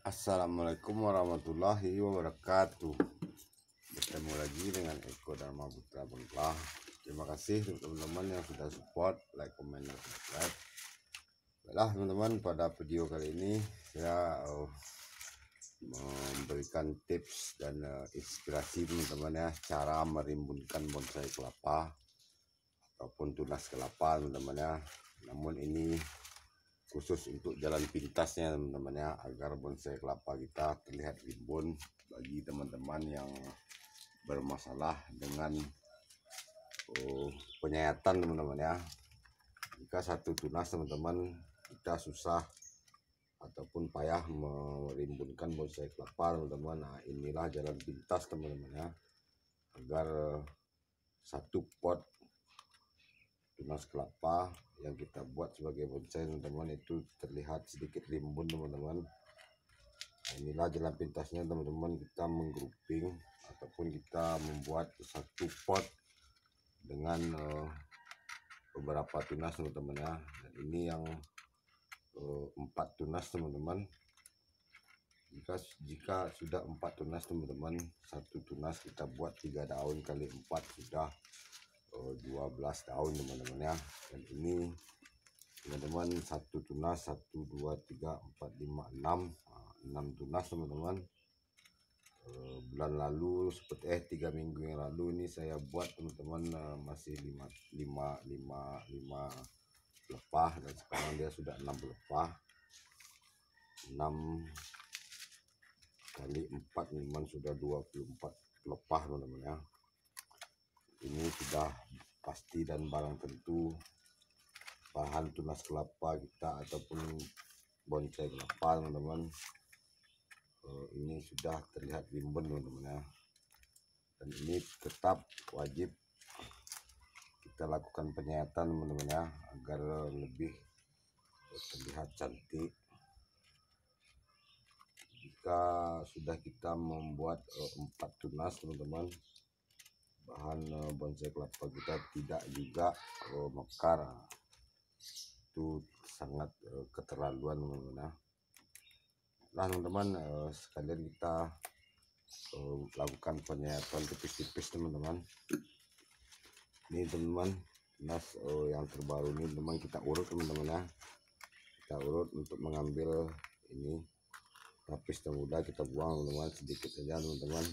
Assalamualaikum warahmatullahi wabarakatuh. Bertemu lagi dengan Eko Dharma Putra Bengklah. Terima kasih untuk teman-teman yang sudah support, like, comment, dan subscribe. Baiklah teman-teman, pada video kali ini saya memberikan tips dan inspirasi teman-teman ya, cara merimbunkan bonsai kelapa ataupun tunas kelapa teman-teman ya. Namun ini khusus untuk jalan pintasnya teman-teman ya, agar bonsai kelapa kita terlihat rimbun. Bagi teman-teman yang bermasalah dengan penyayatan teman-teman ya, jika satu tunas teman-teman kita susah ataupun payah merimbunkan bonsai kelapa teman-teman. Nah, inilah jalan pintas teman-teman ya, agar satu pot tunas kelapa yang kita buat sebagai bonsai teman-teman itu terlihat sedikit rimbun teman-teman. Nah, inilah jalan pintasnya teman-teman, kita menggrouping ataupun kita membuat satu pot dengan beberapa tunas teman-teman ya. Dan ini yang 4 tunas teman-teman. Jika sudah 4 tunas teman-teman, satu tunas kita buat 3 daun kali 4 sudah 12 daun teman-teman ya. Dan ini teman-teman, satu tunas 1 2 3 4 5 6 tunas teman-teman. Bulan lalu seperti 3 minggu yang lalu ini saya buat teman-teman, masih 5 pelepah, dan sekarang dia sudah 6 pelepah. 6 kali 4 memang sudah 24 pelepah teman-teman ya. Ini sudah pasti dan barang tentu bahan tunas kelapa kita ataupun bonsai kelapa teman-teman, ini sudah terlihat rimbun teman-teman ya. Dan ini tetap wajib kita lakukan penyayatan teman-teman ya, agar lebih terlihat cantik. Jika sudah kita membuat 4 tunas teman-teman, bahan bonsai kelapa kita tidak juga mekar, itu sangat keterlaluan teman-teman ya. Nah teman-teman, sekalian kita lakukan penyayatan tipis-tipis teman-teman. Ini teman-teman, tunas yang terbaru ini teman kita urut teman-teman ya. Kita urut untuk mengambil ini lapis termuda, kita buang teman-teman, sedikit saja teman-teman.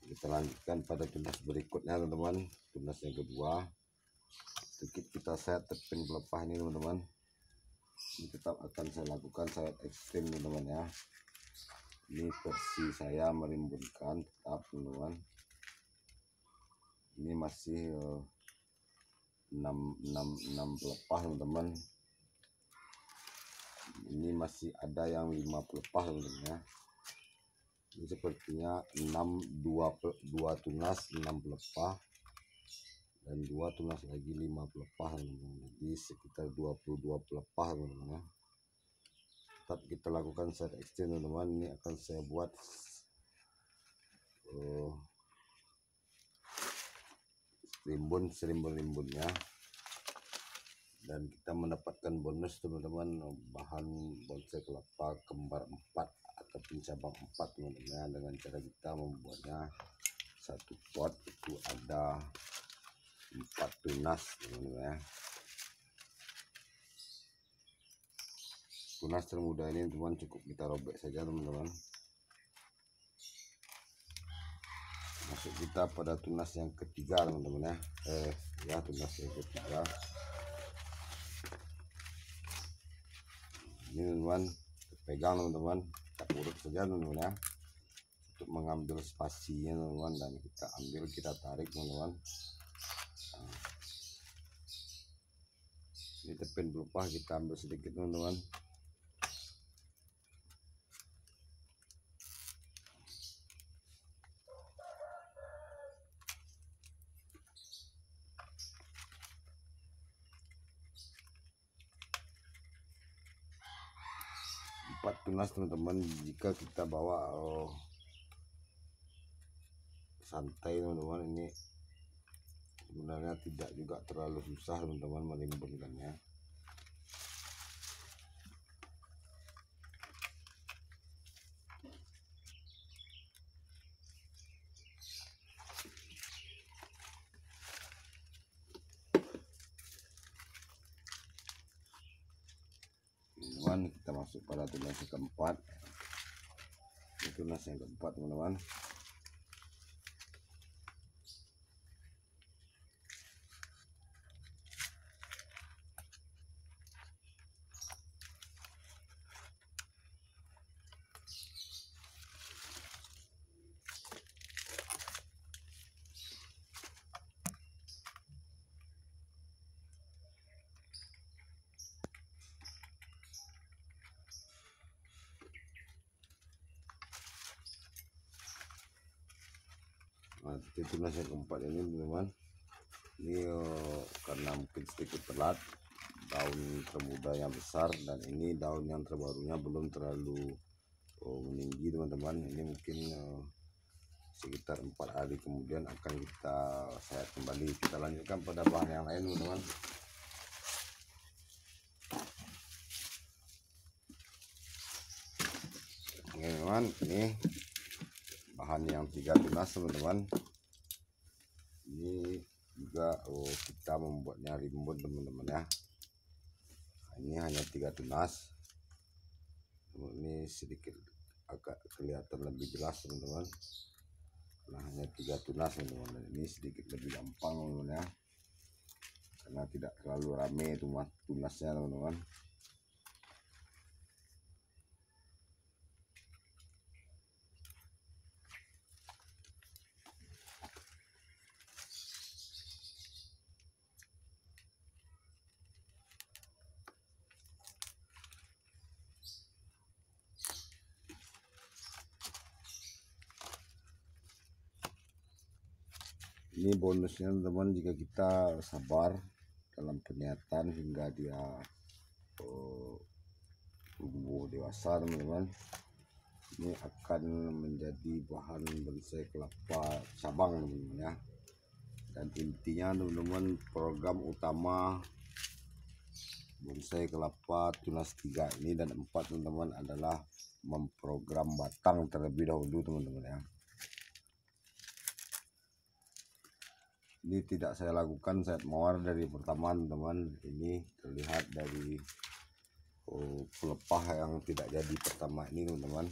Kita lanjutkan pada tunas berikutnya teman-teman, tunas yang kedua. Sedikit kita set tepin pelepah ini teman-teman. Ini tetap akan saya lakukan sayap ekstrim teman-teman ya. Ini versi saya merimbunkan tetap teman-teman. Ini masih 6 pelepah teman-teman. Ini masih ada yang 5 pelepah teman-teman ya. Ini sepertinya 2 tunas 6 pelepah dan 2 tunas lagi 5 pelepah teman-teman. Jadi sekitar 22 pelepah teman-teman ya. Tetap kita lakukan set extend teman-teman. Ini akan saya buat rimbun-rimbunnya, dan kita mendapatkan bonus teman-teman, bahan bonsai kelapa kembar 4 ataupun cabang 4 teman-teman, dengan cara kita membuatnya satu pot itu ada 4 tunas teman-teman ya. Tunas termuda ini teman cukup kita robek saja teman-teman. Masuk kita pada tunas yang ketiga teman-teman ya. Tunas yang ketiga ini teman-teman, pegang teman-teman, kita urut saja teman-teman ya, untuk mengambil spasinya teman-teman, dan kita ambil, kita tarik teman-teman. Nah, ini tepin pelepah kita ambil sedikit teman-teman. Empat tunas teman-teman, jika kita bawa santai teman-teman, ini sebenarnya tidak juga terlalu susah teman-teman merimbunkannya. teman-teman. Kita masuk pada tunas yang keempat. Ini tunas yang keempat teman-teman. Nah, tunas yang keempat ini teman-teman, ini karena mungkin sedikit telat, daun termudanya besar dan ini daun yang terbarunya belum terlalu meninggi teman-teman. Ini mungkin sekitar 4 hari kemudian akan kita sayat kembali. Kita lanjutkan pada bahan yang lain teman-teman. Oke teman, ini bahan yang 3 tunas teman-teman. Ini juga kita membuatnya rimbun teman-teman ya. Nah, ini hanya 3 tunas. Ini sedikit agak kelihatan lebih jelas teman-teman. Nah, hanya 3 tunas teman-teman. Ini sedikit lebih gampang teman-teman ya, karena tidak terlalu rame tunasnya teman-teman. Ini bonusnya teman-teman, jika kita sabar dalam peniatan hingga dia tumbuh dewasa teman-teman, ini akan menjadi bahan bonsai kelapa cabang teman-teman ya. Dan intinya teman-teman, program utama bonsai kelapa tunas 3 ini dan 4 teman-teman adalah memprogram batang terlebih dahulu teman-teman ya. Ini tidak saya lakukan sayat mawar dari pertama teman-teman. Ini terlihat dari pelepah yang tidak jadi pertama ini teman-teman.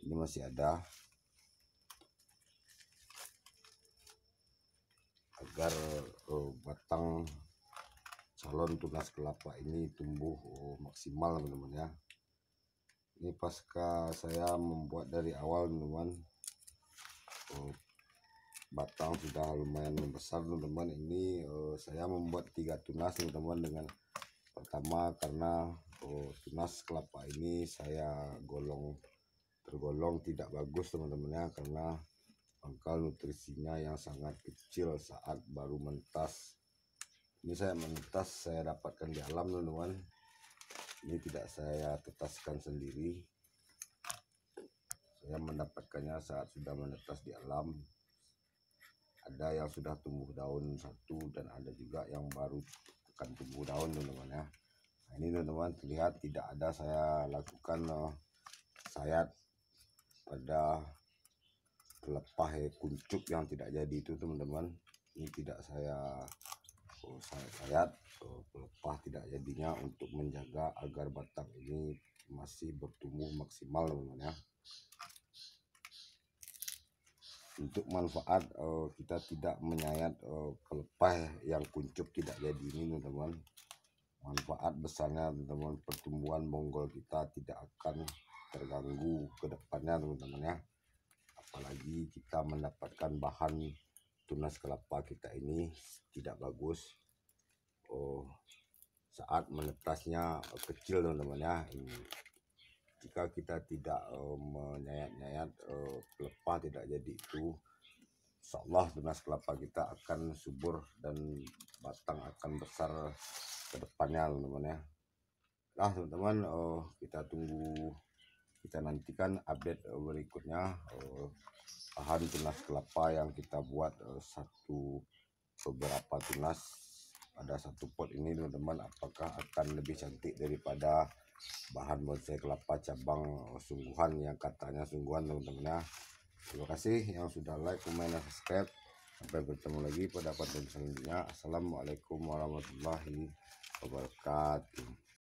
Ini masih ada, agar batang calon tunas kelapa ini tumbuh maksimal teman-teman ya. Ini pasca saya membuat dari awal teman-teman, batang sudah lumayan membesar teman-teman. Ini saya membuat 3 tunas teman-teman. Dengan pertama, karena tunas kelapa ini saya tergolong tidak bagus teman-teman ya, karena pangkal nutrisinya yang sangat kecil saat baru mentas. Ini saya mentas, saya dapatkan di alam teman-teman. Ini tidak saya tetaskan sendiri, saya mendapatkannya saat sudah menetas di alam. Ada yang sudah tumbuh daun 1 dan ada juga yang baru akan tumbuh daun teman-teman ya. Nah, ini teman-teman terlihat tidak ada saya lakukan sayat pada pelepah kuncup yang tidak jadi itu teman-teman. Ini tidak saya sayat pelepah tidak jadinya, untuk menjaga agar batang ini masih bertumbuh maksimal teman-teman ya. Untuk manfaat kita tidak menyayat pelepah yang kuncup tidak jadi ini teman-teman. Manfaat besarnya teman-teman, pertumbuhan bonggol kita tidak akan terganggu ke depannya teman-teman ya. Apalagi kita mendapatkan bahan tunas kelapa kita ini tidak bagus saat menetasnya kecil teman-teman ya. Jika kita tidak menyayat-nyayat pelepah tidak jadi itu, insyaallah tunas kelapa kita akan subur dan batang akan besar ke depannya teman-teman ya. Nah teman-teman, kita tunggu, kita nantikan update berikutnya bahan tunas kelapa yang kita buat beberapa tunas pada 1 pot ini teman-teman, apakah akan lebih cantik daripada bahan bonsai kelapa cabang sungguhan yang katanya sungguhan teman-teman ya. Terima kasih yang sudah like, komen, dan subscribe. Sampai bertemu lagi pada konten selanjutnya. Assalamualaikum warahmatullahi wabarakatuh.